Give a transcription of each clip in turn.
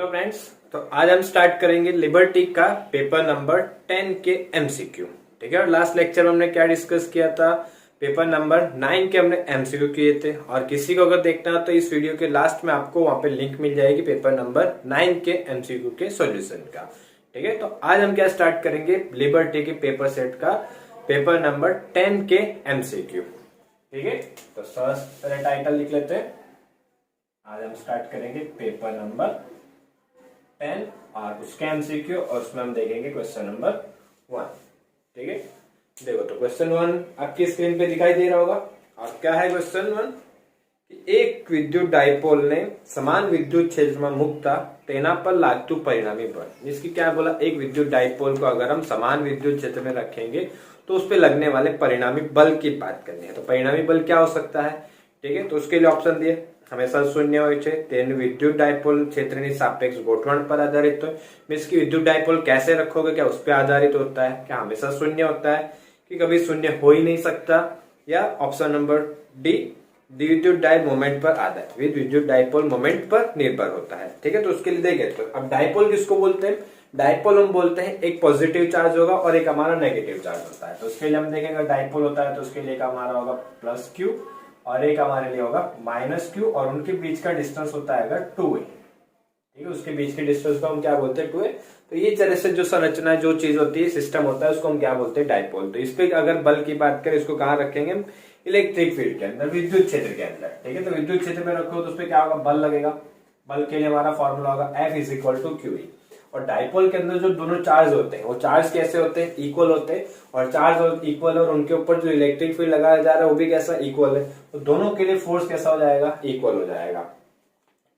Hello friends, तो आज हम स्टार्ट करेंगे लिबर्टी का पेपर नंबर 10 के एमसीक्यू। ठीक है, और लास्ट लेक्चर में हमने क्या डिस्कस किया था, पेपर नंबर 9 के हमने एमसीक्यू किए थे। और किसी को अगर देखना हो तो इस वीडियो के लास्ट में आपको वहां पे लिंक मिल जाएगी पेपर नंबर 9 के एमसीक्यू के सॉल्यूशन का। ठीक है, तो आज हम क्या स्टार्ट करेंगे, लिबर्टी के पेपर सेट का पेपर नंबर 10 के एमसीक्यू। ठीक है, तो फर्स्ट टाइटल लिख लेते हैं। आज हम स्टार्ट करेंगे पेपर नंबर 10 और उसके एमसीक्यू, और उसमें हम देखेंगे क्वेश्चन नंबर 1। ठीक है, देखो तो क्वेश्चन 1 आपकी स्क्रीन पे दिखाई दे रहा होगा। और क्या है क्वेश्चन 1 कि एक विद्युत डाइपोल ने समान विद्युत क्षेत्र में मुक्ता तेना पर लागतु परिणामी बल। जिसकी क्या बोला, एक विद्युत डाइपोल को अगर हम समान विद्युत क्षेत्र में रखेंगे तो उस पर लगने वाले परिणामी बल की बात करनी है। तो परिणामी बल क्या हो सकता है, ठीक है, तो उसके लिए ऑप्शन दिए हमेशा शून्य હોય છે, તેનું विद्युत डाइपोल क्षेत्र सापेक्ष गोठवण पर आधारित हो। मीन्स की विद्युत डाइपोल कैसे रखोगे, क्या उस पर आधारित होता है, क्या हमेशा शून्य होता है कि कभी शून्य हो ही नहीं सकता, या ऑप्शन नंबर डी विद्युत डाइ मोमेंट पर आधारित, विद्युत डाइपोल मोमेंट पर निर्भर होता है। ठीक है, तो उसके लिए देखें तो अब डाइपोल किसको बोलते हैं, डाइपोल हम बोलते हैं एक पॉजिटिव चार्ज होगा और एक हमारा नेगेटिव चार्ज होता है। तो उसके लिए हम देखेंगे डाइपोल होता है तो उसके लिए हमारा होगा प्लस क्यू और एक हमारे लिए होगा माइनस क्यू, और उनके बीच का डिस्टेंस होता है अगर 2a। ठीक है, उसके बीच के डिस्टेंस को हम क्या बोलते हैं 2a। तो ये तरह से जो संरचना जो चीज होती है, सिस्टम होता है, उसको हम क्या बोलते हैं डाइपोल। तो इस पे अगर बल की बात करें, इसको कहाँ रखेंगे हम, इलेक्ट्रिक फील्ड के अंदर, विद्युत क्षेत्र के अंदर। ठीक है, तो विद्युत क्षेत्र में रखो तो उस पर क्या होगा, बल लगेगा। बल के लिए हमारा फॉर्मूला होगा F = QE। और डाइपोल के अंदर जो दोनों चार्ज होते हैं वो चार्ज कैसे होते हैं, इक्वल होते हैं। और चार्ज इक्वल और उनके ऊपर जो इलेक्ट्रिक फील्ड लगाया जा रहा है वो भी कैसा, इक्वल है। तो दोनों के लिए फोर्स कैसा हो जाएगा, इक्वल हो जाएगा।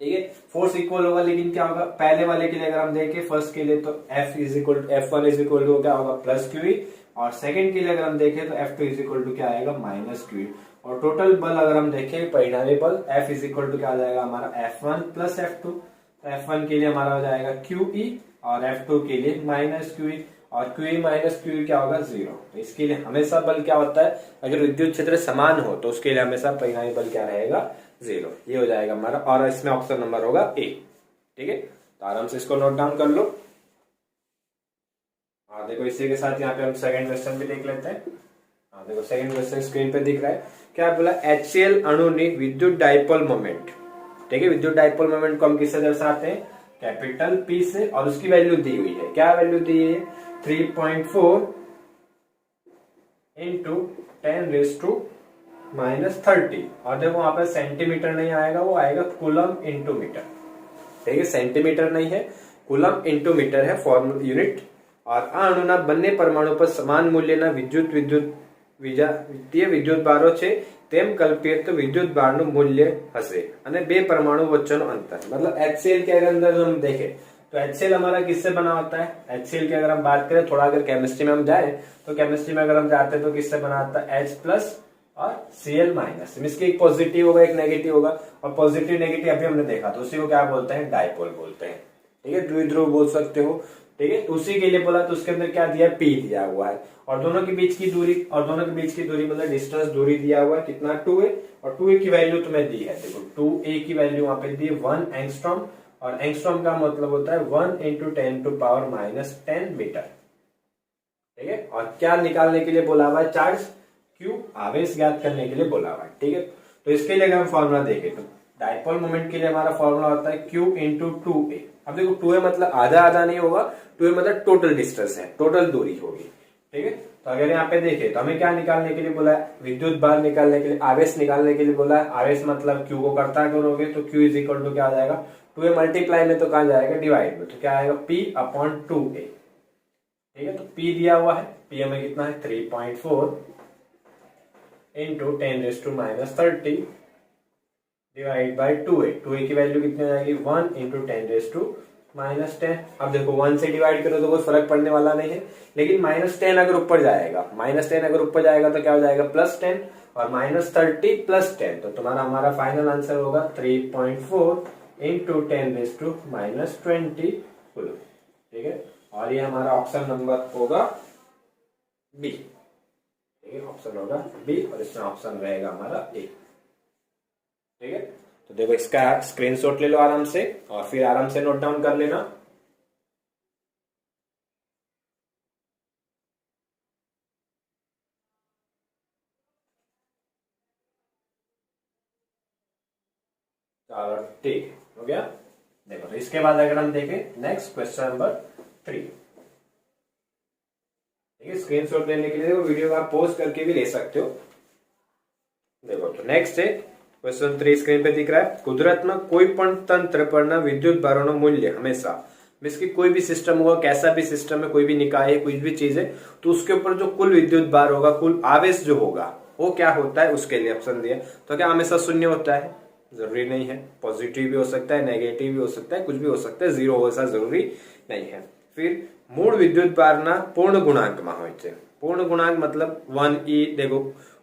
ठीक है, फोर्स इक्वल होगा, लेकिन क्या होगा, पहले वाले के लिए अगर हम देखें फर्स्ट के लिए तो F1 क्या होगा प्लस QE, और सेकंड के लिए अगर हम देखें तो F2 क्या आएगा माइनस QE। और टोटल बल अगर हम देखें परिणामी बल F क्या आ जाएगा हमारा F1 + F2। तो F1 के लिए हमारा हो जाएगा QE और F2 के लिए माइनस QE, और QE माइनस QE क्या होगा 0। तो इसके लिए हमेशा बल क्या होता है, अगर विद्युत क्षेत्र समान हो तो उसके लिए हमेशा परिणामी बल क्या रहेगा 0। ये हो जाएगा हमारा, और इसमें ऑप्शन नंबर होगा A। ठीक है, तो आराम से इसको नोट डाउन कर लो। हाँ देखो, इसी के साथ यहाँ पे हम सेकंड क्वेश्चन भी देख लेते हैं। हाँ देखो, सेकंड क्वेश्चन स्क्रीन पे दिख रहा है। क्या बोला, HCl अणु ने विद्युत डाइपोल मोमेंट। ठीक है, विद्युत डाइपोल मोमेंट को हम किससे दर्शाते हैं, कैपिटल P से, और उसकी वैल्यू दी हुई है। क्या वैल्यू दी है, 3.4 × 10⁻⁻30। और देखो वहां पर सेंटीमीटर नहीं आएगा, वो आएगा कूलम × मीटर। ठीक है, सेंटीमीटर नहीं है, कूलम × मीटर है फॉर्मूला यूनिट। और આ અણુના બંને પરમાણુ પર સમાન મૂલ્યના વિદ્યુત વિદ્યુતભારો છે તેમ કલ્પીએ તો વિદ્યુત ભારનું મૂલ્ય હશે અને બે પરમાણુ વચ્ચેનો અંતર। मतलब HCl के अंदर हम देखें तो HCl हमारा किससे बना होता है, HCl की अगर हम बात करें, थोड़ा अगर केमिस्ट्री में हम जाए तो केमिस्ट्री में अगर हम जाते हैं तो किससे बना होता है H+ और Cl-। इसके एक पॉजिटिव होगा एक नेगेटिव होगा, और पॉजिटिव नेगेटिव अभी हमने देखा तो उसी को क्या बोलते हैं, डाइपोल बोलते हैं। ठीक है, द्विध्रुव बोल सकते हो। ठीक है, तो उसी के लिए बोला तो उसके अंदर क्या दिया, P दिया हुआ है, और दोनों के बीच की दूरी, मतलब डिस्टेंस दूरी दिया हुआ है कितना 2a, और 2a की वैल्यू तुम्हें दी है। देखो 2a की वैल्यू वहां पे दी है 1 एंगस्ट्रॉम, और एंगस्ट्रॉम का मतलब होता है 1 × 10⁻⁻10 मीटर। ठीक है, और क्या निकालने के लिए बोला हुआ है, चार्ज Q, आवेश ज्ञात करने के लिए बोला हुआ है। ठीक है, तो इसके लिए अगर हम फॉर्मूला देखें तो डाइपोल मोमेंट के लिए हमारा फॉर्मूला होता है Q × 2a। अब देखो 2a मतलब आधा आधा नहीं होगा, 2a मतलब टोटल डिस्टेंस है, टोटल दूरी होगी। ठीक है, तो अगर यहाँ पे देखें तो हमें क्या निकालने के लिए बोला है, विद्युत भार निकालने के लिए, आवेश निकालने के लिए बोला है। आवेश मतलब Q को करता करोगे तो Q = क्या आ जाएगा, 2a मल्टीप्लाई में तो कहाँ जाएगा, डिवाइड में, तो क्या आएगा P/2a। ठीक है, तो P दिया हुआ है, P हमें कितना है 3.4 × 10⁻⁻30 डिवाइड बाय 2a। 2a की वैल्यू कितनी आ जाएगी, 1 × 10⁻⁻10। अब देखो 1 से डिवाइड करो तो कोई फर्क पड़ने वाला नहीं है, लेकिन -10 अगर ऊपर जाएगा, तो क्या हो जाएगा +10, और -30 + 10, तो तुम्हारा हमारा फाइनल आंसर होगा 3.4 × 10⁻20 कूलम। ठीक है, और ये हमारा ऑप्शन नंबर होगा बी। ठीक है, ऑप्शन होगा बी, और इसमें ऑप्शन रहेगा हमारा ए। ठीक है, तो तो देखो इसका स्क्रीनशॉट ले लो आराम से और फिर आराम से नोट डाउन कर लेना। चलो ठीक हो गया। देखो तो इसके बाद अगर हम देखें नेक्स्ट क्वेश्चन नंबर 3, ठीक है। स्क्रीनशॉट लेने के लिए देखो वीडियो को आप पॉज करके भी ले सकते हो। देखो तो नेक्स्ट है क्वेश्चन 3 स्क्रीन पे दिख रहा है। कुदरत में कोई पण तंत्र पर विद्युत भारों मूल्य हमेशा, मीन्स की कोई भी सिस्टम होगा, कैसा भी सिस्टम है, कोई भी निकाय है, कोई भी चीज है, तो उसके ऊपर जो कुल विद्युत भार होगा, कुल आवेश जो होगा वो क्या होता है, उसके लिए ऑप्शन दिया। तो क्या हमेशा शून्य होता है? जरूरी नहीं है, पॉजिटिव भी हो सकता है, नेगेटिव भी हो सकता है, कुछ भी हो सकता है, जीरो हो ऐसा जरूरी नहीं है। फिर मूल विद्युत भार ना पूर्ण गुणांक में હોય છે। पूर्ण गुणांक मतलब 1e। देखो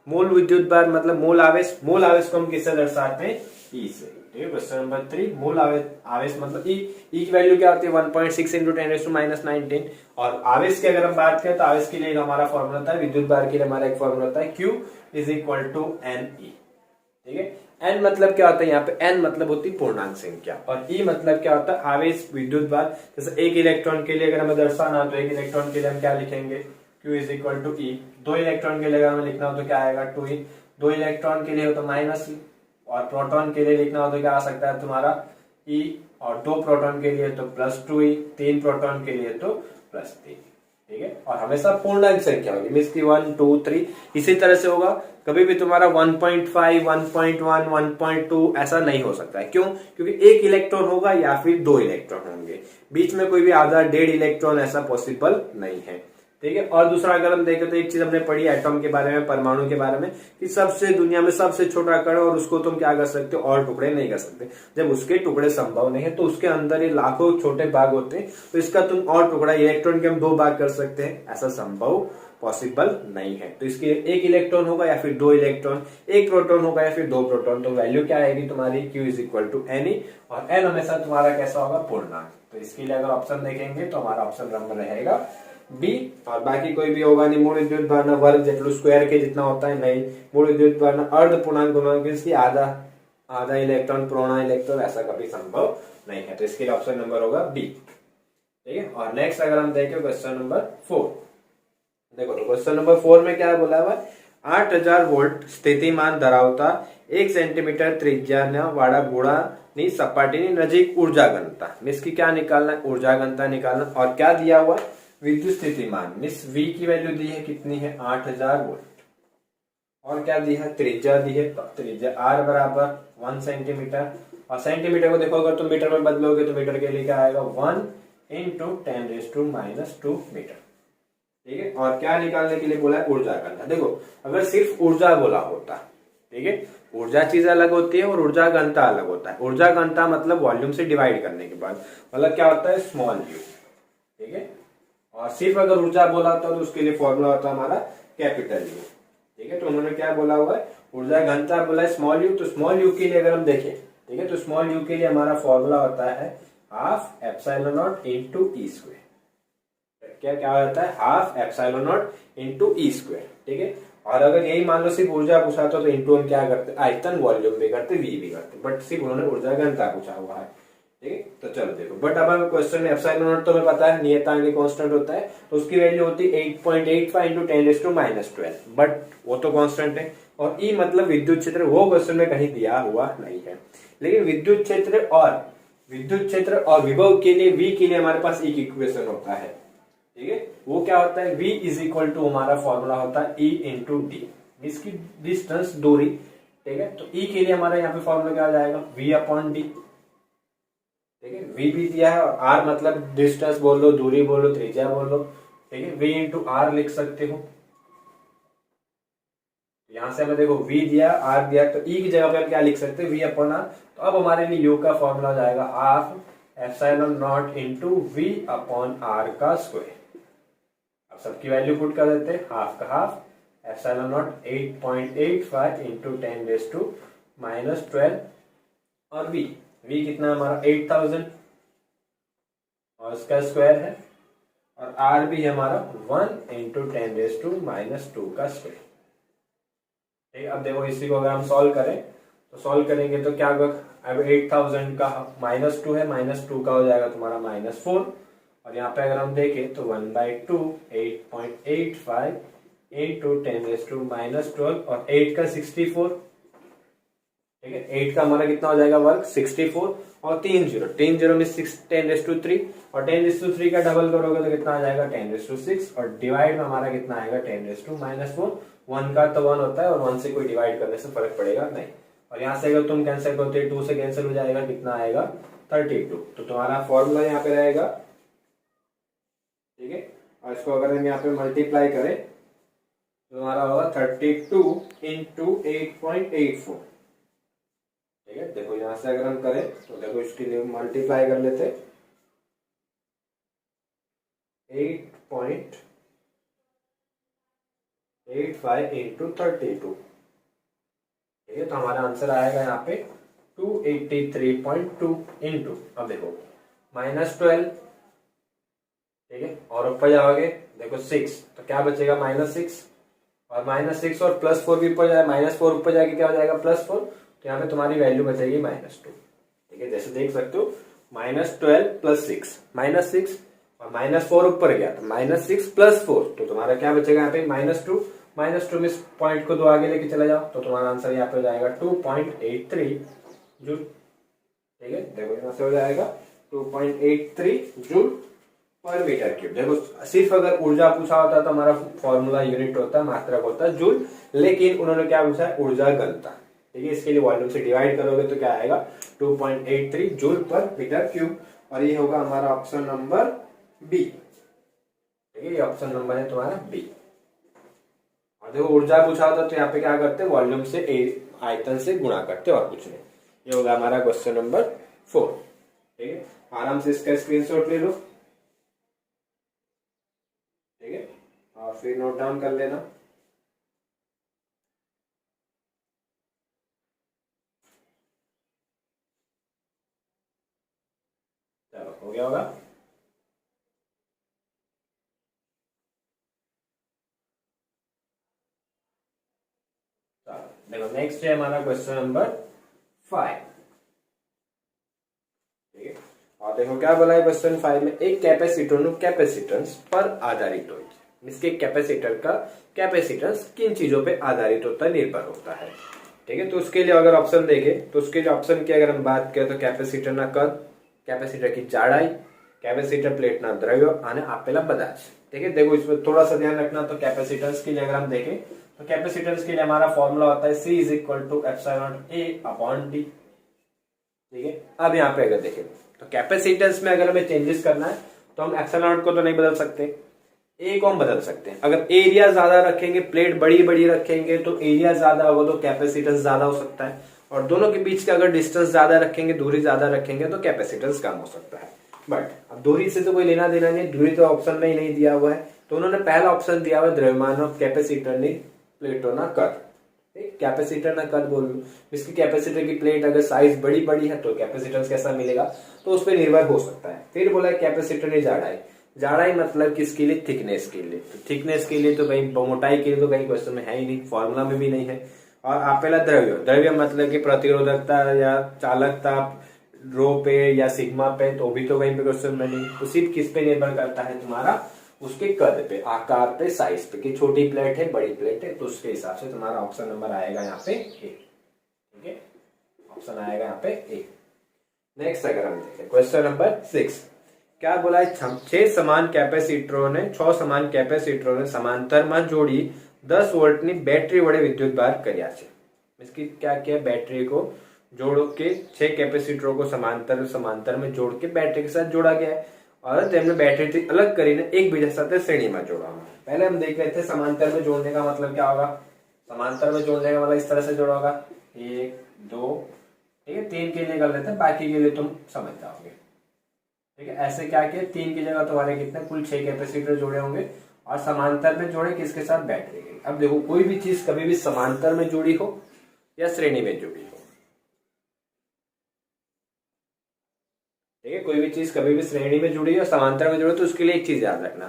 मूल विद्युत भार मतलब मूल आवेश, मूल आवेश को हम किससे दर्शाते हैं? ई से। ठीक है, क्वेश्चन नंबर 3 मूल आवेश मतलब ई। ई की वैल्यू क्या होती है? 1.6 इंटू 10⁻⁻19। और आवेश की अगर हम बात करें तो आवेश के लिए हमारा फॉर्मूला होता है, विद्युत भार के लिए हमारा एक फॉर्मूला होता है Q is equal to NE। ठीक है, n मतलब क्या होता है? यहाँ पे n मतलब होती है पूर्णांक संख्या और e मतलब क्या होता है? आवेश विद्युत भार। जैसे एक इलेक्ट्रॉन के लिए अगर हमें दर्शाना हो तो एक इलेक्ट्रॉन के लिए हम क्या लिखेंगे? Q is equal to E। 2 electron के लिए अगर हमें लिखना हो तो क्या आएगा? 2E। 2 इलेक्ट्रॉन के लिए हो तो -E और प्रोटॉन के लिए लिखना हो तो क्या आ सकता है तुम्हारा? E। और 2 प्रोटॉन के लिए तो +2E, 3 प्रोटॉन के लिए तो +3। ठीक है, और हमेशा पूर्णांक संख्या होगी, मीन्स की 1 2 3 इसी तरह से होगा। कभी भी तुम्हारा 1.5 1.1 1.2 ऐसा नहीं हो सकता है। क्यों? क्योंकि एक इलेक्ट्रॉन होगा या फिर 2 इलेक्ट्रॉन होंगे, बीच में कोई भी आधा 1.5 इलेक्ट्रॉन ऐसा पॉसिबल नहीं है। ठीक है, और दूसरा अगर हम देखें तो एक चीज हमने पढ़ी एटॉम के बारे में, परमाणु के बारे में, कि सबसे दुनिया में सबसे छोटा कण और उसको तुम क्या कर सकते हो? और टुकड़े नहीं कर सकते। जब उसके टुकड़े संभव नहीं है तो उसके अंदर ही लाखों छोटे भाग होते हैं, तो इसका तुम और टुकड़ा इलेक्ट्रॉन के हम 2 भाग कर सकते हैं, ऐसा संभव पॉसिबल नहीं है। तो इसके एक इलेक्ट्रॉन होगा या फिर 2 इलेक्ट्रॉन, एक प्रोटॉन होगा या फिर 2 प्रोटॉन, तो वैल्यू क्या आएगी तुम्हारी? Q is equal to NE और N हमेशा तुम्हारा कैसा होगा? पूर्णांक। तो इसके लिए अगर ऑप्शन देखेंगे तो हमारा ऑप्शन नंबर रहेगा बी। और बाकी कोई भी होगा नहीं। मूल विद्युत भार ना वर्ग जेटलू स्क्वायर के जितना होता है नहीं। मूल विद्युत भार ना अर्ध पूर्णांक गुणांक इसकी आधा इलेक्ट्रॉन पौना इलेक्ट्रॉन ऐसा कभी संभव नहीं है। तो इसके लिए ऑप्शन नंबर होगा बी। ठीक है, और नेक्स्ट अगर हम देखें क्वेश्चन नंबर 4, देखो तो क्वेश्चन नंबर 4 में क्या बोला हुआ है? 8000 वोल्ट स्थितिमान धरावता 1 सेंटीमीटर त्रिज्या वाला गोळानी सपाटीनी नजीक ऊर्जा घनता, मीन्स की क्या निकालना है? ऊर्जा घनता निकालना। और क्या दिया हुआ? विद्युत स्थितिमान, मीन्स V की वैल्यू दी है कितनी है? 8000 वोल्ट। और क्या दी है? त्रिज्या दी है, तो त्रिज्या R बराबर 1 सेंटीमीटर। और सेंटीमीटर को देखो अगर तुम मीटर में बदलोगे तो मीटर के लिए क्या आएगा? 1 इंटू 10⁻⁻2 मीटर। ठीक है, और क्या निकालने के लिए बोला है? ऊर्जा घनता। देखो अगर सिर्फ ऊर्जा बोला होता, ठीक है, ऊर्जा चीज अलग होती है और ऊर्जा घनता अलग होता है। ऊर्जा घनता मतलब वॉल्यूम से डिवाइड करने के बाद, मतलब क्या होता है? Small u। ठीक है, और सिर्फ अगर ऊर्जा बोला होता तो उसके लिए फॉर्मूला होता हमारा कैपिटल U। ठीक है, तो उन्होंने क्या बोला हुआ है? ऊर्जा घनता बोला है स्मॉल u। तो स्मॉल u के लिए अगर हम देखें, ठीक है, तो स्मॉल u के लिए हमारा फॉर्मूला होता है half epsilon not into E square. क्या क्या होता है? Half epsilon not into E square. ठीक है, और अगर यही मान लो सिर्फ ऊर्जा पूछा तो इंटू हम क्या करते? आयतन वॉल्यूम भी करते, वी भी करते, बट सिर्फ उन्होंने ऊर्जा घनता पूछा हुआ है। ठीक है, तो चलो देखो, बट अब हमें क्वेश्चन में एप्सिलॉन नॉट तो हमें पता है नियतांक कांस्टेंट होता है, तो उसकी वैल्यू होती है 8.85 इंटू 10⁻⁻12, बट वो तो कांस्टेंट है। और ई मतलब विद्युत क्षेत्र, वो क्वेश्चन में कहीं दिया हुआ नहीं है। लेकिन विद्युत क्षेत्र और विभव के लिए, वी के लिए हमारे पास एक इक्वेशन होता है। ठीक है, वो क्या होता है? V इज इक्वल टू हमारा फॉर्मूला होता है E इंटू डी, इसकी डिस्टेंस दूरी। ठीक है, तो E के लिए हमारा यहाँ पे फॉर्मूला क्या आ जाएगा? V upon D. ठीक है, V भी दिया है और R मतलब डिस्टेंस बोल लो, दूरी बोल लो, त्रिज्या बोल लो। ठीक है, V इंटू R लिख सकते हो। यहां से हमें देखो V दिया, R दिया, तो E की जगह पे हम क्या लिख सकते हैं? V upon R। तो अब हमारे लिए U का फॉर्मूला आ जाएगा half epsilon not into V upon R का स्क्वायर। अब सबकी वैल्यू पुट कर देते हैं, हाफ का हाफ एप्सिलॉन नॉट 8.85 इंटू 10⁻⁻12 और V कितना हमारा 8000 और इसका स्क्वायर है, और R भी हमारा 1 इंटू 10⁻⁻2 का स्क्वायर। ठीक है, अब देखो इसी को अगर हम सॉल्व करें तो सॉल्व करेंगे तो क्या होगा? अब 8000 का -2 है, -2 का हो जाएगा तुम्हारा -4। और यहाँ पे अगर हम देखें तो 1/2 8.85 इंटू 10⁻⁻12 और 8 का 64। ठीक है, 8 का हमारा कितना हो जाएगा वर्क 64 और 3 जीरो में 10⁻³ और 10⁻³ का डबल करोगे तो कितना आ जाएगा 10⁻6 और डिवाइड में हमारा कितना आएगा 10⁻⁻4। 1 का तो 1 होता है और 1 से कोई डिवाइड करने से फर्क पड़ेगा नहीं। और यहाँ से अगर तुम कैंसिल करते 2 से कैंसिल हो जाएगा, कितना आएगा 32। तो तुम्हारा फॉर्मूला यहाँ पे रहेगा। ठीक है, और इसको अगर हम यहाँ पे मल्टीप्लाई करें तो तुम्हारा होगा 32 इंटू 8.84। ठीक है, देखो यहां से अगर हम करें तो देखो इसके लिए मल्टीप्लाई कर लेते 8.85 इंटू 32। ठीक है, तो हमारा आंसर आएगा यहाँ पे 283.2 इंटू, अब देखो -12। ठीक है, और ऊपर जाओगे देखो 6, तो क्या बचेगा -6 और -6 और +4 भी ऊपर जाए, -4 ऊपर जाके क्या हो जाएगा +4। तो यहाँ पे तुम्हारी वैल्यू बचेगी -2। ठीक है, जैसे देख सकते हो -12 + 6 -6 और -4 ऊपर गया तो -6 + 4, तो तुम्हारा क्या बचेगा यहाँ पे -2। -2 में इस पॉइंट को 2 आगे लेके चले जाओ तो तुम्हारा आंसर यहाँ पे हो जाएगा 2.83 जूल। ठीक है, देखो यहाँ से हो जाएगा 2.83 जूल पर मीटर क्यूब। देखो सिर्फ अगर ऊर्जा पूछा होता तो हमारा फॉर्मूला यूनिट होता, मात्रक होता जूल, लेकिन उन्होंने क्या पूछा है ऊर्जा घनता। ठीक है, इसके लिए वॉल्यूम से डिवाइड करोगे तो क्या आएगा 2.83 जूल पर मीटर क्यूब। और ये होगा हमारा ऑप्शन नंबर बी। ठीक है, ये ऑप्शन नंबर है तुम्हारा बी। और देखो ऊर्जा पूछा होता तो यहाँ पे क्या करते वॉल्यूम से आयतन से गुणा करते और कुछ नहीं। ये होगा हमारा क्वेश्चन नंबर 4। ठीक है, आराम से इसका स्क्रीनशॉट ले लो। ठीक है, और फिर नोट डाउन कर लेना। चलो हो गया होगा। देखो नेक्स्ट है हमारा क्वेश्चन नंबर 5। ठीक है, और देखो क्या बोला है क्वेश्चन 5 में, एक कैपेसिटर कैपेसिटेंस पर आधारित हो। इसके कैपेसिटर का कैपेसिटेंस किन चीजों पे आधारित होता है, निर्भर होता है। ठीक है, तो उसके लिए अगर ऑप्शन देखें तो उसके लिए ऑप्शन की अगर हम बात करें तो कैपेसिटर ना कद, कैपेसिटर की चौड़ाई, कैपेसिटर प्लेट ना द्रव्य आने आपेला बदाच। ठीक है, देखो इसमें थोड़ा सा ध्यान रखना। तो कैपेसिटेंस के लिए अगर हम देखें तो कैपेसिटेंस के लिए हमारा फॉर्मूला होता है C = ε0A/d। ठीक है, अब यहाँ पे अगर देखें तो कैपेसिटेंस में अगर हमें चेंजेस करना है तो हम ε0 को तो नहीं बदल सकते, ए को हम बदल सकते हैं। अगर एरिया ज्यादा रखेंगे, प्लेट बड़ी बड़ी रखेंगे तो एरिया ज्यादा होगा तो कैपेसिटेंस ज्यादा हो सकता है। और दोनों के बीच का अगर डिस्टेंस ज्यादा रखेंगे, दूरी ज्यादा रखेंगे तो कैपेसिटेंस कम हो सकता है। बट अब दूरी से तो कोई लेना देना नहीं, दूरी तो ऑप्शन में ही नहीं दिया हुआ है। तो उन्होंने पहला ऑप्शन दिया हुआ है द्रव्यमान और कैपेसिटर ने प्लेटों ना कद। कैपेसिटर ना कद बोल लो, इसकी कैपेसिटर की प्लेट अगर साइज बड़ी बड़ी है तो कैपेसिटेंस कैसा मिलेगा, तो उस पर निर्भर हो सकता है। फिर बोला कैपेसिटर ने जाड़ाई, जाड़ाई मतलब किसके लिए, थिकनेस के लिए। तो थिकनेस के लिए तो कहीं, मोटाई के लिए तो कहीं क्वेश्चन में है ही नहीं, फॉर्मूला में भी नहीं है। और आपेला द्रव्य, द्रव्य मतलब कि प्रतिरोधकता या चालकता रो पे या सिग्मा पे, तो भी तो कहीं पे क्वेश्चन में नहीं। तो सिर्फ किस पे निर्भर करता है तुम्हारा, उसके कद पे, आकार पे, साइज पे, कि छोटी प्लेट है बड़ी प्लेट है, तो उसके हिसाब से तुम्हारा ऑप्शन नंबर आएगा यहाँ पे ए। ठीक है, ऑप्शन आएगा यहाँ पे ए। नेक्स्ट अगर हम देखें क्वेश्चन नंबर 6, क्या बोला है, 6 समान कैपेसिटरों ने समांतर में जोड़ी 10 वोल्ट ની બેટરી વડે વિદ્યુત ભાર કર્યા છે। इसकी क्या किया, बैटरी को जोड़ के 6 कैपेसिटरों को समांतर में जोड़ के बैटरी के साथ जोड़ा गया है और तेमने बैटरी अलग કરીને एकबीजा સાથે શ્રેણીમાં જોડવામાં। पहले हम देख रहे थे समांतर में जोड़ने का मतलब क्या होगा, समांतर में जोड़ने का मतलब इस तरह से जोड़ा होगा 1 2, ठीक है, 3 के लिए कर लेते हैं, बाकी के लिए तुम समझ जाओगे। ठीक है, ऐसे क्या किया, 3 की जगह तुम्हारे कितने कुल 6 कैपेसिटर जोड़े होंगे और समांतर में जोड़े किसके साथ, बैटरी के। अब देखो कोई भी चीज कभी भी समांतर में जुड़ी हो या श्रेणी में जुड़ी हो, ठीक है, कोई भी चीज कभी भी श्रेणी में जुड़ी हो समांतर में जुड़ी, तो उसके लिए एक चीज याद रखना,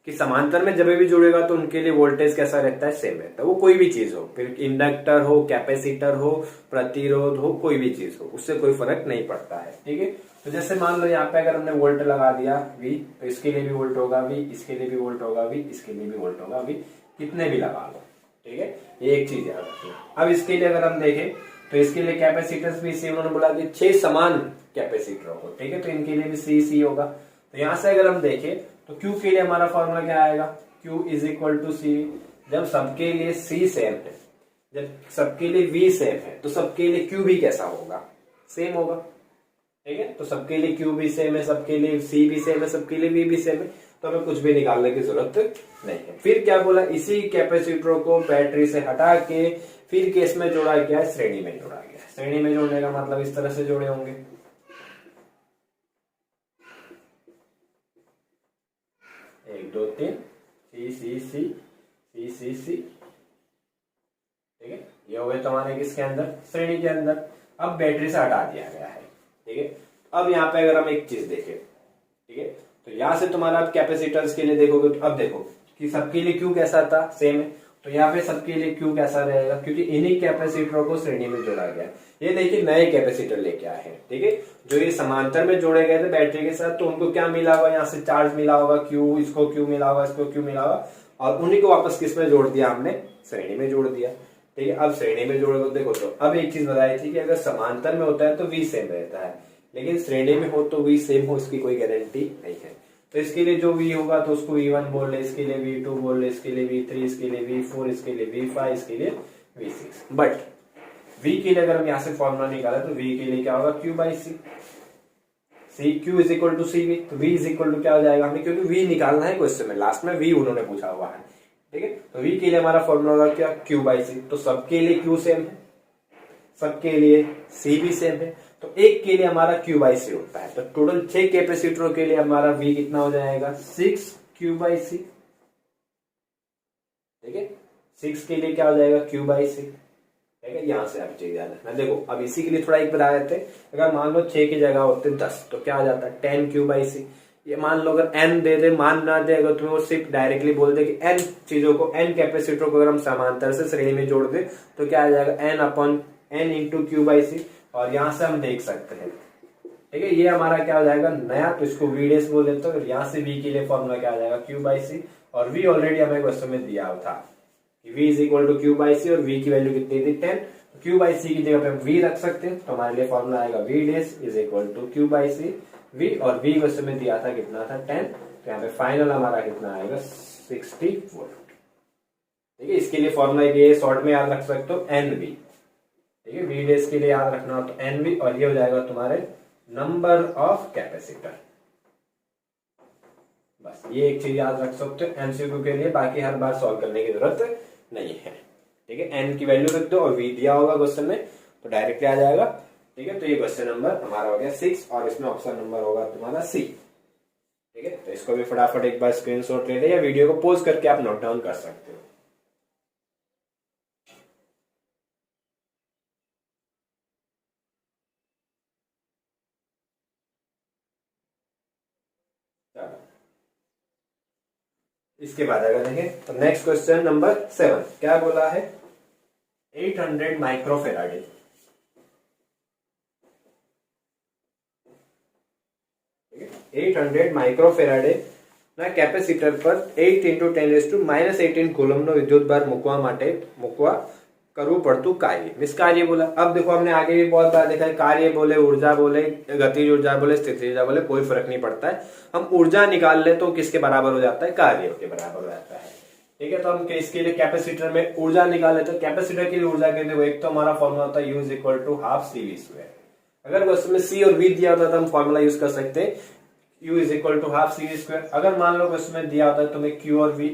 कि समांतर में जब भी जुड़ेगा तो उनके लिए वोल्टेज कैसा रहता है, सेम रहता है। वो कोई भी चीज हो, फिर इंडक्टर हो, कैपेसिटर हो, प्रतिरोध हो, कोई भी चीज हो, उससे कोई फर्क नहीं पड़ता है। ठीक है, तो जैसे मान लो यहाँ पे अगर हमने वोल्ट लगा दिया V, तो इसके लिए भी वोल्ट होगा V, इसके लिए भी वोल्ट होगा V, इसके लिए भी वोल्ट होगा V, कितने भी लगा लो। ठीक है, ये एक चीज याद रखना। अब इसके लिए अगर हम देखें तो इसके लिए कैपेसिटर्स भी सी, उन्होंने बोला कि 6 समान कैपेसिटर हो। ठीक है, तो इनके लिए भी सी होगा। तो यहां से अगर हम देखें तो Q के लिए हमारा फॉर्मूला क्या आएगा, Q इज इक्वल टू सी। जब सबके लिए C सेम है, जब सबके लिए V सेम है, तो सबके लिए Q भी कैसा होगा, सेम होगा। ठीक है, तो सबके लिए Q भी सेम है, सबके लिए C भी सेम है, सबके लिए V भी सेम है, तो हमें कुछ भी निकालने की जरूरत नहीं है। फिर क्या बोला, इसी कैपेसिटरों को बैटरी से हटा के फिर केस में जोड़ा गया है, श्रेणी में जोड़ा गया। श्रेणी में जोड़ने का मतलब इस तरह से जोड़े होंगे, 1 2 3 सी। ठीक है, ये हो गए तुम्हारे किसके अंदर, श्रेणी के अंदर। अब बैटरी से हटा दिया गया है। ठीक है, अब यहाँ पे अगर हम एक चीज देखें, ठीक है, तो यहां से तुम्हारा आप कैपेसिटर्स के लिए देखोगे तो अब देखो कि सबके लिए Q कैसा था, सेम है, तो यहाँ पे सबके लिए Q कैसा रहेगा, क्योंकि इन्हीं कैपेसिटरों को श्रेणी में जोड़ा गया है। ये देखिए नए कैपेसिटर लेके आए हैं। ठीक है, जो ये समांतर में जोड़े गए थे बैटरी के साथ, तो उनको क्या मिला होगा, यहाँ से चार्ज मिला होगा Q, इसको Q मिला होगा, इसको Q मिला होगा, और उन्हीं को वापस किस में जोड़ दिया हमने, श्रेणी में जोड़ दिया। ठीक है, अब श्रेणी में जोड़ो देखो, तो अब एक चीज बताई थी कि अगर समांतर में होता है तो V सेम रहता है, लेकिन श्रेणी में हो तो V सेम हो, इसकी कोई गारंटी नहीं है। तो इसके लिए जो V होगा तो उसको V1 बोल ले, इसके लिए V2 बोल ले, इसके लिए V3, इसके लिए V4, इसके लिए V5, इसके लिए V6। बट V के लिए अगर हम यहाँ से फॉर्मूला निकाले तो V के लिए क्या होगा, Q by C. Q is equal to C V, तो V इज इक्वल टू क्या हो जाएगा हमें, क्योंकि V निकालना है क्वेश्चन में, लास्ट में V उन्होंने पूछा हुआ है। ठीक है, तो V के लिए हमारा फॉर्मूला होगा क्या, Q बाई सी। तो सबके लिए Q सेम है, सबके लिए C भी सेम है, तो एक के लिए हमारा Q बाई सी होता है। तो टोटल 6 कैपेसिटरों के लिए हमारा V कितना हो जाएगा, 6 Q बाई सी। ठीक है, 6 के लिए क्या हो जाएगा, Q बाई सी। ठीक है, यहां से आप चीज याद रखना। देखो अब इसी के लिए थोड़ा एक बता देते, अगर मान लो 6 की जगह होते 10 तो क्या आ जाता है, 10 Q बाई सी। ये मान लो अगर n दे दे, मान ना दे, अगर तुम्हें वो सिर्फ डायरेक्टली बोल दे कि n चीजों को, n कैपेसिटरों को अगर हम समांतर से श्रेणी में जोड़ दे तो क्या आ जाएगा, n upon n into Q by C. और यहां से हम देख सकते हैं, ठीक है, ये हमारा क्या हो जाएगा नया, तो इसको V डेस बोल देते हो। यहाँ से V के लिए फॉर्मूला क्या आ जाएगा, Q बाई सी, और V ऑलरेडी हमें क्वेश्चन में दिया हुआ था कि V is equal to Q by C, और V की वैल्यू कितनी थी, 10। तो Q बाई सी की जगह पे हम V रख सकते हैं, तो हमारे लिए फॉर्मूला आएगा V डेस is equal to Q by C V, और V क्वेश्चन में दिया था कितना था, 10। तो यहाँ पे फाइनल हमारा कितना आएगा, 60 वोल्ट। ठीक है, इसके लिए फॉर्मूला ये शॉर्ट में याद रख सकते हो, NV। ठीक है, V डेस के लिए याद रखना हो तो NV, और ये हो जाएगा तुम्हारे नंबर ऑफ कैपेसिटर। बस ये एक चीज याद रख सकते हो एमसीक्यू के लिए, बाकी हर बार सॉल्व करने की जरूरत नहीं है। ठीक है, n की वैल्यू रख दो और V दिया होगा क्वेश्चन में तो डायरेक्टली आ जाएगा। ठीक है, तो ये क्वेश्चन नंबर हमारा हो गया 6, और इसमें ऑप्शन नंबर होगा तुम्हारा C। ठीक है, तो इसको भी फटाफट एक बार स्क्रीनशॉट ले ले, या वीडियो को पॉज करके आप नोट डाउन कर सकते हो। इसके बाद अगर देखें तो नेक्स्ट क्वेश्चन नंबर 7 क्या बोला है, 800 माइक्रोफेराडे। 800 માઇક્રોફેરાડે ના કેપેસિટર પર 8 × 10⁻18 કુલમ્બનો વિદ્યુતભાર મૂકવા કરવું પડતું कार्य। निष्कार्य बोला। अब देखो हमने आगे भी बहुत बार देखा है, कार्य बोले, ऊर्जा बोले, गतिज ऊर्जा बोले, स्थितिज ऊर्जा बोले, कोई फर्क नहीं पड़ता है। हम ऊर्जा निकाल ले तो किसके बराबर हो जाता है, कार्य के बराबर हो जाता है। ठीक है, तो हम इसके लिए कैपेसिटर में ऊर्जा निकाल लेते, तो कैपेसिटर की ऊर्जा के लिए एक तो हमारा फॉर्मूला होता है U = ½ CV²। अगर क्वेश्चन में C और V दिया होता तो हम फॉर्मूला यूज कर सकते हैं U = ½ CV²। अगर मान लो क्वेश्चन में दिया होता है तुम्हें Q और V,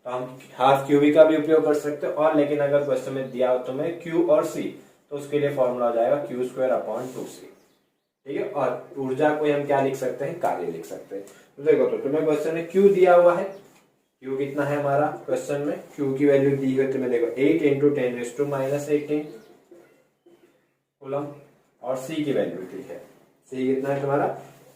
तो हम ½ QV का भी उपयोग कर सकते हैं। और लेकिन अगर क्वेश्चन में दिया हो तुम्हें Q और C, तो उसके लिए फॉर्मूला हो जाएगा Q²/2C। ठीक है, और ऊर्जा को हम क्या लिख सकते हैं, कार्य लिख सकते हैं। तो देखो, तो तुम्हें क्वेश्चन में Q दिया हुआ है, Q कितना है हमारा क्वेश्चन में, Q की वैल्यू दी हुई तुम्हें, देखो 8 × 10⁻18 कूलम, और C की वैल्यू दी है, C कितना है तुम्हारा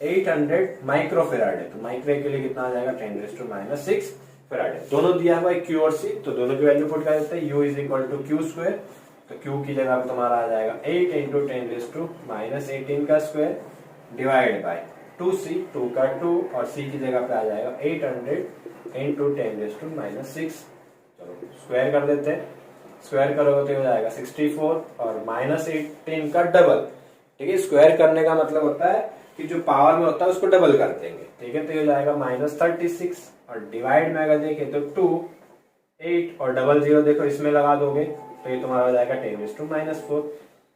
800 माइक्रोफेराड है, तो माइक्रो के लिए कितना आ जाएगा 10⁻⁻6 फैराड है। दोनों दिया हुआ है क्यू और सी, तो दोनों की वैल्यू पुट कर देते हैं। U is equal to Q square, तो क्यू की जगह पे तुम्हारा आ जाएगा 8 इंटू 10⁻18 का स्क्वायर डिवाइड बाय 2c, 2 का 2 और c की जगह पे आ जाएगा 800 इंटू 10⁻6। चलो स्क्वायर कर देते हैं, स्क्वायर करोगे तो हो जाएगा 64 और -18 का डबल। ठीक है, स्क्वायर करने का मतलब होता है कि जो पावर में होता है उसको डबल कर देंगे। ठीक है, तो ये हो जाएगा -36 और डिवाइड में अगर देखें तो 2, 8 और डबल जीरो देखो इसमें लगा दोगे तो ये तुम्हारा हो जाएगा 10⁻⁻4।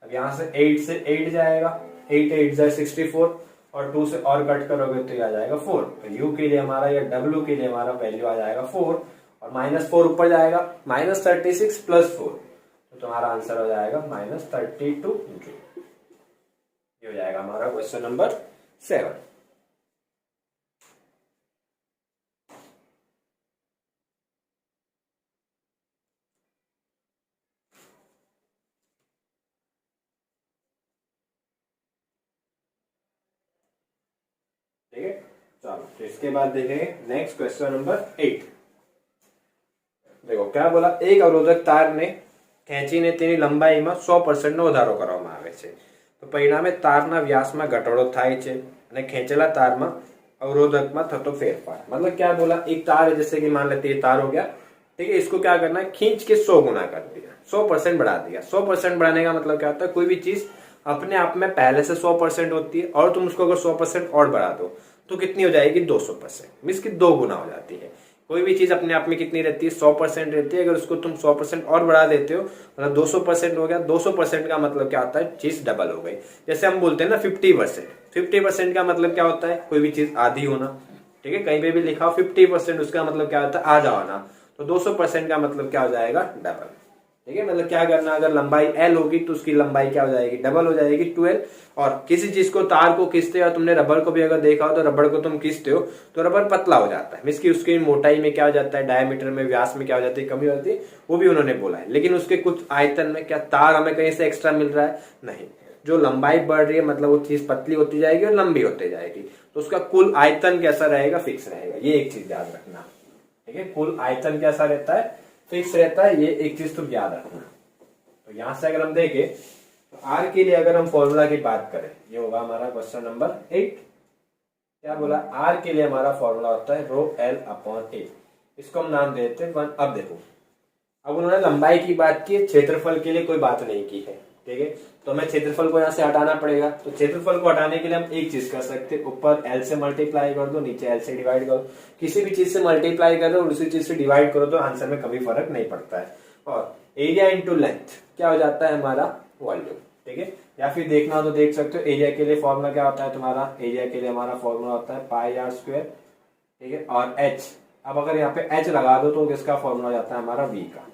अब यहाँ से 8 से 8 जाएगा, 8 8 जाए 64 और 2 से और कट करोगे तो ये आ जाएगा 4। तो u के लिए हमारा या w के लिए हमारा वैल्यू आ जाएगा 4 और -4 ऊपर जाएगा, -36 + 4, तो तुम्हारा आंसर हो जाएगा -32 जूल। ये हो जाएगा हमारा क्वेश्चन नंबर 7। ठीक है, चलो तो इसके बाद देखेंगे नेक्स्ट क्वेश्चन नंबर 8। देखो क्या बोला, एक अवरोधक तार ने ખેંચીને તેની લંબાઈમાં 100% નો વધારો કરવામાં આવે છે, તો પરિણામે તારના વ્યાસમાં ઘટાડો થાય છે અને ખેંચેલા તારમાં अवरोधक में थतो फेरफार। मतलब क्या बोला, एक तार है जैसे कि मान लेते ये तार हो गया, ठीक है, इसको क्या करना है, खींच के 100 गुना कर दिया, 100% बढ़ा दिया। 100% बढ़ाने का मतलब क्या होता है, कोई भी चीज अपने आप में पहले से 100% होती है और तुम उसको अगर 100% और बढ़ा दो तो कितनी हो जाएगी 200%, मीन्स की 2 गुना हो जाती है। कोई भी चीज अपने आप में कितनी रहती है 100% रहती है, अगर उसको तुम 100% और बढ़ा देते हो मतलब 200% हो गया। 200% का मतलब क्या होता है, चीज डबल हो गई। जैसे हम बोलते हैं ना 50%, 50% का मतलब क्या होता है, कोई भी चीज आधी होना। ठीक है, कहीं पे भी लिखा हो 50%, उसका मतलब क्या होता है आधा होना। तो 200% का मतलब क्या हो जाएगा डबल। ठीक है, मतलब क्या करना, अगर लंबाई L होगी तो उसकी लंबाई क्या हो जाएगी डबल हो जाएगी 12। और किसी चीज को तार को खींचते हो, तुमने रबड़ को भी अगर देखा हो तो रबड़ को तुम खींचते हो तो रबड़ पतला हो जाता है, मींस की उसकी मोटाई में क्या हो जाता है, डायमीटर में, व्यास में क्या हो जाती है, कमी हो जाती है, वो भी उन्होंने बोला है। लेकिन उसके कुछ आयतन में क्या तार हमें कहीं से एक्स्ट्रा मिल रहा है, नहीं। जो लंबाई बढ़ रही है मतलब वो चीज पतली होती जाएगी और लंबी होती जाएगी, तो उसका कुल आयतन कैसा रहेगा, फिक्स रहेगा। ये एक चीज याद रखना। ठीक है, कुल आयतन कैसा रहता है, फिक्स रहता है, ये एक चीज तुम याद रखना। तो यहां से अगर हम देखें तो आर के लिए अगर हम फॉर्मूला की बात करें, ये होगा हमारा क्वेश्चन नंबर 8। क्या बोला, आर के लिए हमारा फॉर्मूला होता है ρl/a, इसको हम नाम देते हैं 1। अब देखो, अब उन्होंने लंबाई की बात की, क्षेत्रफल के लिए कोई बात नहीं की है। ठीक है, तो हमें क्षेत्रफल को यहाँ से हटाना पड़ेगा। तो क्षेत्रफल को हटाने के लिए हम एक चीज कर सकते हैं, ऊपर L से मल्टीप्लाई कर दो, नीचे L से डिवाइड करो। किसी भी चीज से मल्टीप्लाई करो और उसी चीज से डिवाइड करो तो आंसर में कभी फर्क नहीं पड़ता है। और एरिया इंटू लेंथ क्या हो जाता है हमारा वॉल्यूम। ठीक है, या फिर देखना हो तो देख सकते हो, एरिया के लिए फॉर्मूला क्या होता है तुम्हारा, एरिया के लिए हमारा फॉर्मूला होता है πr²। ठीक है, और h, अब अगर यहाँ पे h लगा दो तो किसका फॉर्मूला हो जाता है हमारा v का।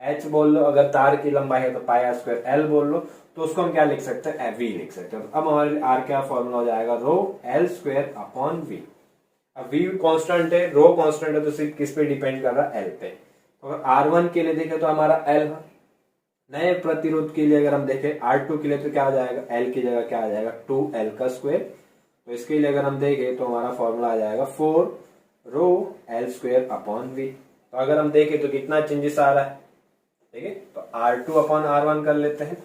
h बोल लो, अगर तार की लंबाई है तो πr², l बोल लो तो उसको हम क्या लिख सकते हैं, v लिख सकते हैं। तो अब हमारे r क्या फॉर्मूला हो जाएगा, ρl²/v। अब v कांस्टेंट है, रो कांस्टेंट है, तो सिर्फ किस पे डिपेंड कर रहा है, l पे। अगर R1 के लिए देखें तो हमारा L है। नए प्रतिरोध के लिए अगर हम देखें R2 के लिए तो क्या हो जाएगा, L की जगह क्या आ जाएगा 2L²। तो इसके लिए अगर हम देखें तो हमारा फॉर्मूला आ जाएगा 4ρl²/v। तो अगर हम देखें तो कितना चेंजेस आ रहा है, ठीक है, तो R2/R1 कर लेते हैं।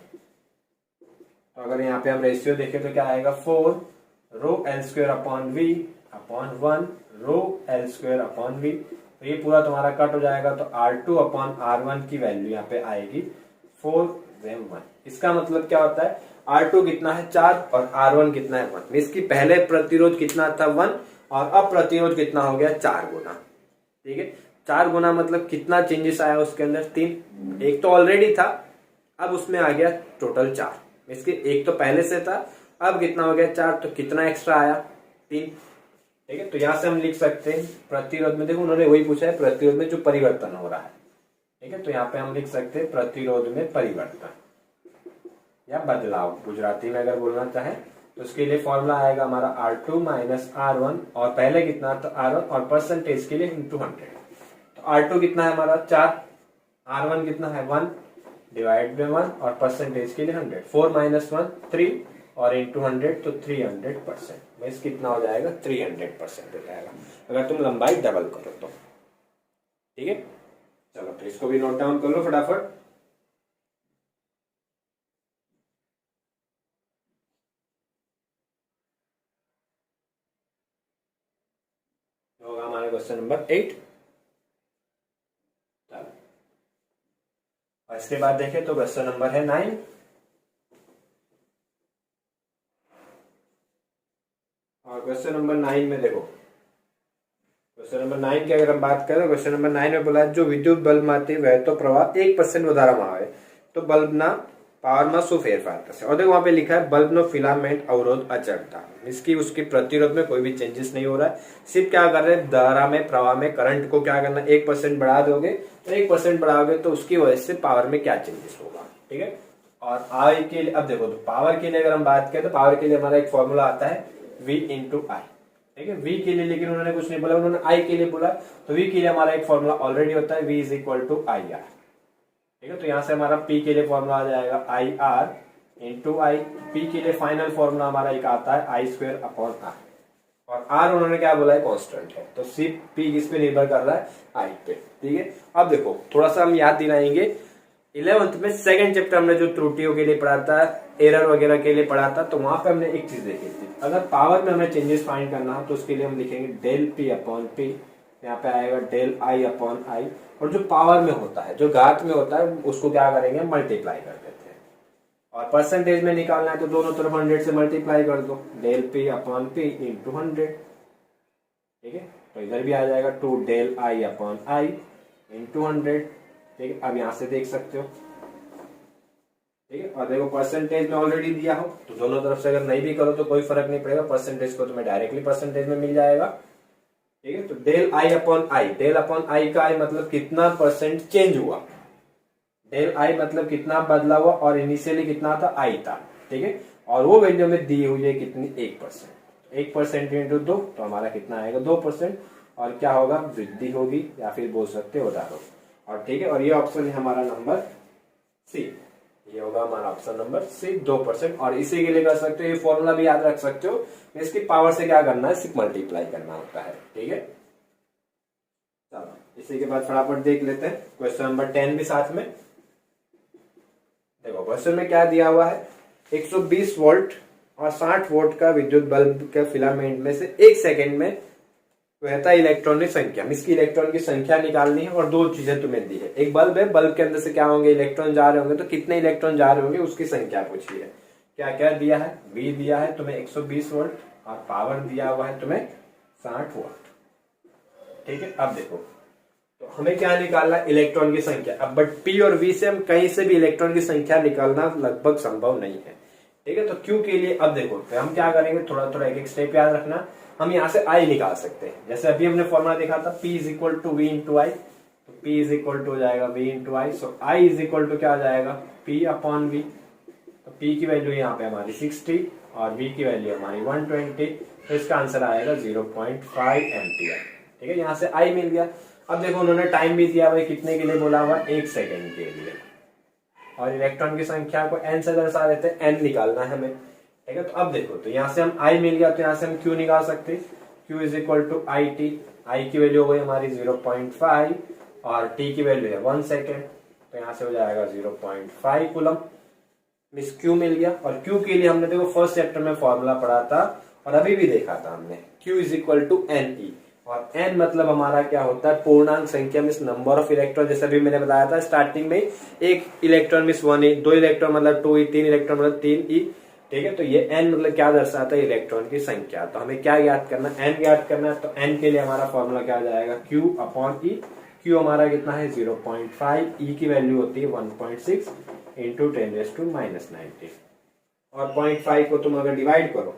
तो अगर यहाँ पे हम रेशियो देखें तो क्या आएगा 4ρl²/v/1 ρl²/v। तो ये पूरा तुम्हारा कट हो जाएगा, तो R2/R1 की वैल्यू यहाँ पे आएगी 4/1। इसका मतलब क्या होता है, R2 कितना है 4 और R1 कितना है 1। इसकी पहले प्रतिरोध कितना था 1 और अब प्रतिरोध कितना हो गया 4 गुना। ठीक है, 4 गुना मतलब कितना चेंजेस आया उसके अंदर 3। एक तो ऑलरेडी था, अब उसमें आ गया टोटल 4। इसके एक तो पहले से था, अब कितना हो गया 4, तो कितना एक्स्ट्रा आया 3। ठीक है, तो यहां से हम लिख सकते हैं प्रतिरोध में, देखो उन्होंने वही पूछा है प्रतिरोध में जो परिवर्तन हो रहा है। ठीक है, तो यहाँ पे हम लिख सकते हैं प्रतिरोध में परिवर्तन या बदलाव, गुजराती में अगर बोलना चाहे तो उसके लिए फॉर्मूला आएगा हमारा R2 - R1 और पहले कितना था R1 और परसेंटेज के लिए × 100। तो R2 कितना है हमारा 4, R1 कितना है 1 डिवाइड बाय 1 और परसेंटेज के लिए 100। 4 - 1 3 और इंटू 100 तो 300%, मीन्स कितना हो जाएगा 300% हो जाएगा अगर तुम लंबाई डबल करो तो। ठीक है, चलो तो इसको भी नोट डाउन कर लो फटाफट। होगा हमारा क्वेश्चन नंबर 8। चलो और इसके बाद देखें तो क्वेश्चन नंबर है 9। और क्वेश्चन नंबर 9 में देखो, क्वेश्चन नंबर 9 की अगर हम बात करें, क्वेश्चन नंबर 9 में बोला जो विद्युत बल्ब માંથી વહેતો પ્રવાહ 1% વધારવામાં આવે તો બલ્બના પાવરમાં શું ફેરફાર થશે। और देखो वहां पे लिखा है बल्ब નો फिलामेंट अवरोध अचल था, इसकी उसकी प्रतिरोध में कोई भी चेंजेस नहीं हो रहा है, सिर्फ क्या कर रहे हैं धारा में प्रवाह में करंट को क्या करना 1% बढ़ा दोगे तो 1% बढ़ाओगे तो उसकी वजह से पावर में क्या चेंजेस होगा। ठीक है, और आई के लिए अब देखो तो पावर के लिए अगर हम बात करें तो पावर के लिए हमारा एक फॉर्मूला आता है V इंटू आई। ठीक है, V के लिए लेकिन उन्होंने कुछ नहीं बोला, उन्होंने I के लिए बोला, तो V के लिए हमारा एक फॉर्मूला ऑलरेडी होता है V is equal to I R. ठीक है, तो यहां से हमारा P के लिए फॉर्मूला आ जाएगा I R into I. P के लिए फाइनल फॉर्मूला हमारा एक आता है आई स्क्वायर अपॉन आर, और आर उन्होंने क्या बोला है कांस्टेंट है, तो सिर्फ P किस पे निर्भर कर रहा है आई पे। ठीक है, अब देखो थोड़ा सा हम याद दिलाएंगे 11th में सेकंड चैप्टर हमने जो त्रुटियों के लिए पढ़ा था, एरर वगैरह के लिए पढ़ा था, तो वहां पे हमने एक चीज देखी थी, अगर पावर में हमें चेंजेस फाइंड करना हो तो उसके लिए हम लिखेंगे डेल पी अपॉन पी, यहाँ पे आएगा डेल आई अपॉन आई, और जो पावर में होता है जो घात में होता है उसको क्या करेंगे मल्टीप्लाई कर देते हैं, और परसेंटेज में निकालना है तो दोनों तरफ 100 से मल्टीप्लाई कर दो, del P upon P into 100। ठीक है, तो इधर भी आ जाएगा 2 del I upon I into 100। ठीक है, अब यहां से देख सकते हो। ठीक है, और देखो परसेंटेज में ऑलरेडी दिया हो तो दोनों तरफ से अगर नहीं भी करो तो कोई फर्क नहीं पड़ेगा, परसेंटेज को तुम्हें डायरेक्टली परसेंटेज में मिल जाएगा। ठीक है, तो del I upon I, del upon I का आई मतलब कितना परसेंट चेंज हुआ, डेल आई मतलब कितना बदला हुआ, और इनिशियली कितना था आई था। ठीक है, और वो वैल्यू में दी हुई है कितनी 1%, 1% इंटू 2 तो हमारा कितना आएगा 2%, और क्या होगा वृद्धि होगी या फिर बोल सकते हो उधार होगा। और ठीक है, और ये ऑप्शन है हमारा नंबर सी, ये होगा हमारा ऑप्शन नंबर सी 2%। और इसी के लिए कर सकते हो, ये फॉर्मूला भी याद रख सकते हो, इसकी पावर से क्या करना है सिर्फ मल्टीप्लाई करना होता है। ठीक है, चलो इसी के बाद फटाफट देख लेते हैं क्वेश्चन नंबर 10 भी साथ में। देखो क्वेश्चन में क्या दिया हुआ है, 120 वोल्ट और 60 वोल्ट का विद्युत बल्ब के फिलामेंट में से 1 सेकेंड में वहता इलेक्ट्रॉन की संख्या, इसकी इलेक्ट्रॉन की संख्या निकालनी है, और दो चीजें तुम्हें दी है, एक बल्ब है, बल्ब के अंदर से क्या होंगे इलेक्ट्रॉन जा रहे होंगे, तो कितने इलेक्ट्रॉन जा रहे होंगे उसकी संख्या पूछी है। क्या क्या दिया है, V दिया है तुम्हें 120 वोल्ट और पावर दिया हुआ है तुम्हें 60 वोल्ट। ठीक है, अब देखो तो हमें क्या निकालना है इलेक्ट्रॉन की संख्या। अब बट P और V से हम कहीं से भी इलेक्ट्रॉन की संख्या निकालना लगभग संभव नहीं है। ठीक है, तो Q के लिए अब देखो तो हम क्या करेंगे, थोड़ा थोड़ा एक एक स्टेप याद रखना, हम यहाँ से I निकाल सकते हैं, जैसे अभी हमने फॉर्मूला देखा था P is equal to V into I, तो P इज इक्वल टू हो जाएगा V into I, so I is equal to क्या हो जाएगा P अपॉन V। तो P की वैल्यू यहाँ पे हमारी 60 और V की वैल्यू हमारी 120, तो इसका आंसर आएगा 0.5 एम्पियर। ठीक है, यहाँ से I मिल गया। अब देखो उन्होंने टाइम भी दिया भाई, कितने के लिए बोला हुआ 1 सेकेंड के लिए, और इलेक्ट्रॉन की संख्या को n से दर्शा देते हैं, n निकालना है हमें। ठीक है, तो अब देखो तो यहाँ से हम I मिल गया, तो यहाँ से हम Q निकाल सकते हैं, Q is equal to I T, I की वैल्यू हो गई हमारी 0.5 और T की वैल्यू है 1 सेकेंड, तो यहाँ से हो जाएगा 0.5 कूलम, मिस Q मिल गया। और Q के लिए हमने देखो फर्स्ट चैप्टर में फॉर्मूला पढ़ा था और अभी भी देखा था हमने, Q is equal to N E, और n मतलब हमारा क्या होता है पूर्णांक संख्या मीन्स नंबर ऑफ इलेक्ट्रॉन, जैसे अभी मैंने बताया था स्टार्टिंग में, एक इलेक्ट्रॉन मीन्स 1e, 2 इलेक्ट्रॉन मतलब 2e, 3 इलेक्ट्रॉन मतलब 3e। ठीक है, तो ये n मतलब क्या दर्शाता है इलेक्ट्रॉन की संख्या, तो हमें क्या याद करना है n याद करना है, तो n के लिए हमारा फॉर्मूला क्या हो जाएगा Q अपॉन E। Q हमारा कितना है 0.5, E की वैल्यू होती है 1.6 इंटू 10⁻⁻⁹, और 0.5 को तुम अगर डिवाइड करो,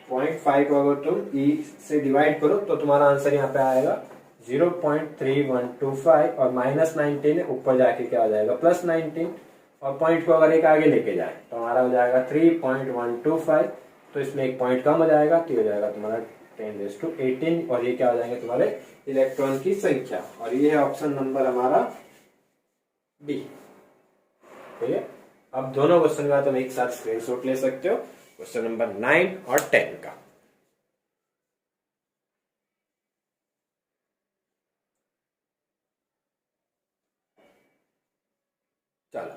0.5 को अगर तुम E से डिवाइड करो तो तुम्हारा आंसर यहाँ पे आएगा 0.3125, और -19 ऊपर जाके क्या हो जाएगा +19, और पॉइंट को अगर एक आगे लेके जाए तो हमारा हो जाएगा 3.125, तो इसमें एक पॉइंट कम हो जाएगा, तो हो जाएगा तुम्हारा 10⁻18, और ये क्या हो जाएंगे तुम्हारे इलेक्ट्रॉन की संख्या, और ये है ऑप्शन नंबर हमारा बी। ठीक है। अब दोनों क्वेश्चन का तुम एक साथ स्क्रीनशॉट ले सकते हो, क्वेश्चन नंबर 9 और 10 का। चलो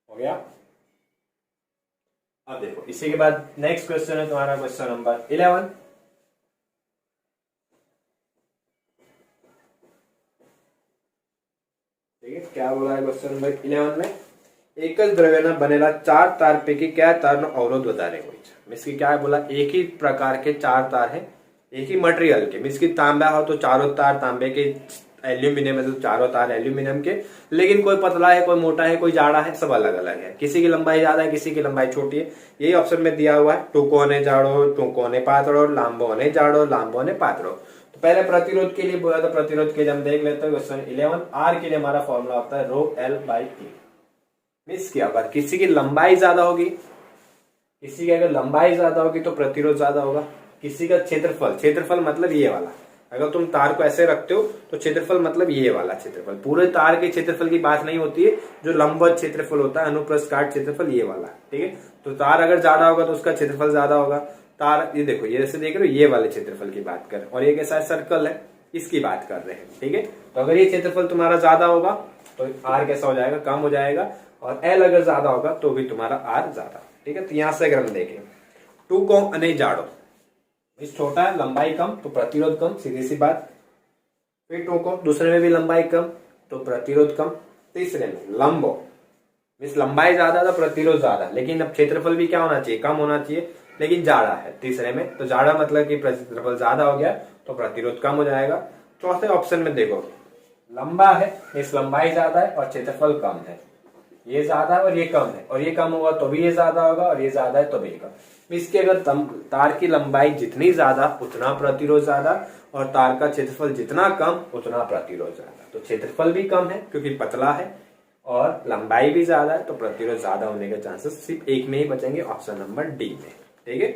हो गया। अब देखो इसी के बाद नेक्स्ट क्वेश्चन है तुम्हारा क्वेश्चन नंबर 11। ठीक है, क्या बोला है क्वेश्चन नंबर 11 में, एकच द्रव्यना बनेला 4 तार पैकी क्या तारનો अवरोध વધારે હોય છે। मीन्स की क्या बोला, एक ही प्रकार के 4 तार है, एक ही मटेरियल के। मीन्स की तांबा हो तो चारों तार तांबे के, एल्यूमिनियम है तो चारों तार एल्यूमिनियम के, लेकिन कोई पतला है, कोई मोटा है, कोई जाड़ा है, सब अलग अलग है। किसी की लंबाई ज्यादा है, किसी की लंबाई छोटी है। यही ऑप्शन में दिया हुआ है, टूको ने जाड़ो, टूको ने पातड़ो, लांबो ने जाड़ो, लांबो ने पातड़ो। तो पहले प्रतिरोध के लिए बोला था, प्रतिरोध के लिए हम देख लेते हैं क्वेश्चन 11। आर के लिए हमारा फॉर्मूला होता है rho L by E. Means क्या, अगर किसी की लंबाई ज्यादा होगी, किसी की अगर लंबाई ज्यादा होगी तो प्रतिरोध ज्यादा होगा। किसी का क्षेत्रफल, क्षेत्रफल मतलब ये वाला, अगर तुम तार को ऐसे रखते हो तो क्षेत्रफल मतलब ये वाला क्षेत्रफल, पूरे तार के क्षेत्रफल की बात नहीं होती है, जो लंबवत क्षेत्रफल होता है, अनुप्रस्थ काट क्षेत्रफल ये वाला। ठीक है, तो तार अगर ज्यादा होगा तो उसका क्षेत्रफल ज्यादा होगा। तार ये देखो, ये जैसे देख रहे हो, ये वाले क्षेत्रफल की बात कर, और ये कैसा सर्कल है, इसकी बात कर रहे हैं। ठीक है, तो अगर ये क्षेत्रफल तुम्हारा ज्यादा होगा तो आर कैसा हो जाएगा, कम हो जाएगा, और एल अगर ज्यादा होगा तो भी तुम्हारा आर ज्यादा। ठीक है, तो यहां से अगर हम देखें, टूको अने जाड़ो, इस छोटा है, लंबाई कम तो प्रतिरोध कम, सीधी सी बात। फिर टूको, दूसरे में भी लंबाई कम तो प्रतिरोध कम। तीसरे में लंबो, इस लंबाई ज्यादा तो प्रतिरोध ज्यादा, लेकिन अब क्षेत्रफल भी क्या होना चाहिए, कम होना चाहिए, लेकिन जाड़ा है तीसरे में, तो जाड़ा मतलब कि क्षेत्रफल ज्यादा हो गया तो प्रतिरोध कम हो जाएगा। चौथे ऑप्शन में देखो, लंबा है, इस लंबाई ज्यादा है और क्षेत्रफल कम है, ये ज्यादा है और ये कम है, और ये कम होगा तो भी ये ज्यादा होगा, और ये ज्यादा है तो भी कम। इसके अगर तार की लंबाई जितनी ज्यादा उतना प्रतिरोध ज्यादा, और तार का क्षेत्रफल जितना कम उतना प्रतिरोध ज्यादा। तो क्षेत्रफल भी कम है क्योंकि पतला है, और लंबाई भी ज्यादा है, तो प्रतिरोध ज्यादा होने के चांसेस सिर्फ एक में ही बचेंगे, ऑप्शन नंबर डी में। ठीक है,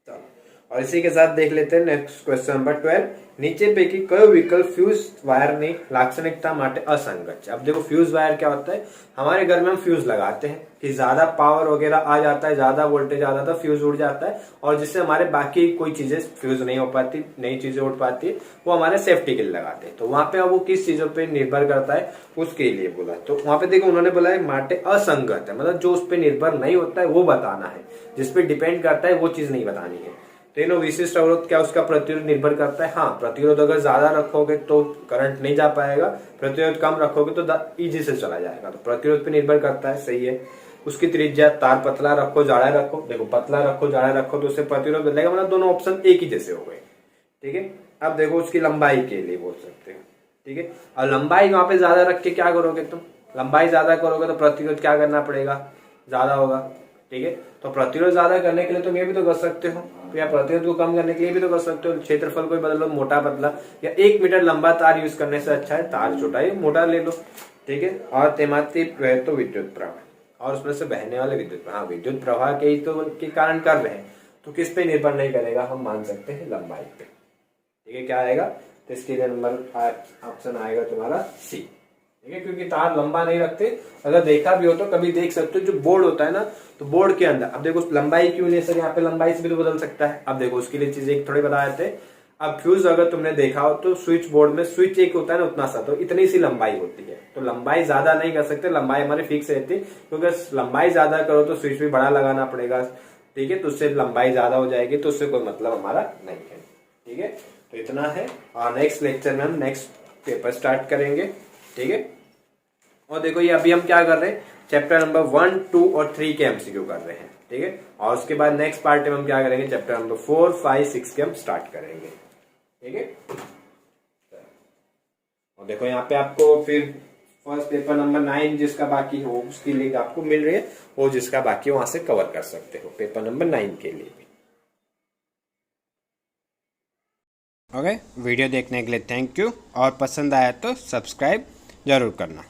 चलो, और इसी के साथ देख लेते हैं नेक्स्ट क्वेश्चन नंबर 12। નીચે પૈકી કયો વિકલ્પ फ्यूज वायर ની લાક્ષણિકતા માટે असंगत है। अब देखो फ्यूज वायर क्या होता है, हमारे घर में हम फ्यूज लगाते हैं कि ज्यादा पावर वगैरह आ जाता है, ज्यादा वोल्टेज आ जाता है, फ्यूज उड़ जाता है, और जिससे हमारे बाकी कोई चीजें फ्यूज नहीं हो पाती, नई चीजें उड़ पाती है, वो हमारे सेफ्टी के लिए लगाते हैं। तो वहां पे अब वो किस चीजों पे निर्भर करता है, उसके लिए बोला। तो वहां पे देखो उन्होंने बोला है माटे असंगत है, मतलब जो उस पर निर्भर नहीं होता है वो बताना है, जिसपे डिपेंड करता है वो चीज नहीं बतानी है। तेनो विशिष्ट अवरोध क्या, उसका प्रतिरोध निर्भर करता है। हाँ, प्रतिरोध अगर ज्यादा रखोगे तो करंट नहीं जा पाएगा, प्रतिरोध कम रखोगे तो इजी से चला जाएगा। तो प्रतिरोध पे निर्भर करता है, सही है। उसकी त्रिज्या, तार पतला रखो जाड़ा रखो, देखो पतला रखो जाड़ा रखो तो उससे प्रतिरोध बदलेगा, मतलब दोनों ऑप्शन एक ही जैसे हो गए। ठीक है, अब देखो उसकी लंबाई के लिए बोल सकते हो। ठीक है, और लंबाई वहां पे ज्यादा रख के क्या करोगे तुम, लंबाई ज्यादा करोगे तो प्रतिरोध क्या करना पड़ेगा, ज्यादा होगा। ठीक है, तो प्रतिरोध ज्यादा करने के लिए तुम ये भी तो कर सकते हो, या प्रतिरोध को कम करने के लिए भी तो कर सकते हो, क्षेत्रफल को बदलो, मोटा पतला, या 1 मीटर लंबा तार यूज करने से अच्छा है तार छोटा ही मोटा ले लो। ठीक है, और तेमाती तो विद्युत प्रवाह, और उसमें से बहने वाले विद्युत प्रवाह, विद्युत प्रवाह के ही तो के कारण कर रहे हैं, तो किस पे निर्भर नहीं करेगा, हम मान सकते हैं लंबाई पे। ठीक है, क्या आएगा, तो इसके लिए नंबर ऑप्शन आएगा तुम्हारा सी। ठीक है, क्योंकि तार लंबा नहीं रखते, अगर देखा भी हो तो कभी देख सकते हो, जो बोर्ड होता है ना, तो बोर्ड के अंदर, अब देखो लंबाई क्यों नहीं सर, यहाँ पे लंबाई से भी तो बदल सकता है। अब देखो उसके लिए चीज एक थोड़ी बता देते हैं। अब फ्यूज अगर तुमने देखा हो तो स्विच बोर्ड में स्विच एक होता है ना, उतना सा, तो इतनी सी लंबाई होती है, तो लंबाई ज्यादा नहीं कर सकते, लंबाई हमारी फिक्स रहती है, क्योंकि लंबाई ज्यादा करो तो स्विच भी बड़ा लगाना पड़ेगा। ठीक है, तो उससे लंबाई ज्यादा हो जाएगी, तो उससे कोई मतलब हमारा नहीं है। ठीक है, तो इतना है, और नेक्स्ट लेक्चर में हम नेक्स्ट पेपर स्टार्ट करेंगे। ठीक है, और देखो ये अभी हम क्या कर रहे हैं, चैप्टर नंबर 1, 2 और 3 के एमसीक्यू कर रहे हैं। ठीक है, और उसके बाद नेक्स्ट पार्ट में हम क्या करेंगे, चैप्टर नंबर 4, 5, 6 के हम स्टार्ट करेंगे। ठीक है, और देखो यहाँ पे आपको फिर फर्स्ट पेपर नंबर 9 जिसका बाकी हो उसकी लिंक आपको मिल रही है, वो जिसका बाकी वहां से कवर कर सकते हो पेपर नंबर 9 के लिए भी। ओके, वीडियो देखने के लिए थैंक यू, और पसंद आया तो सब्सक्राइब जरूर करना।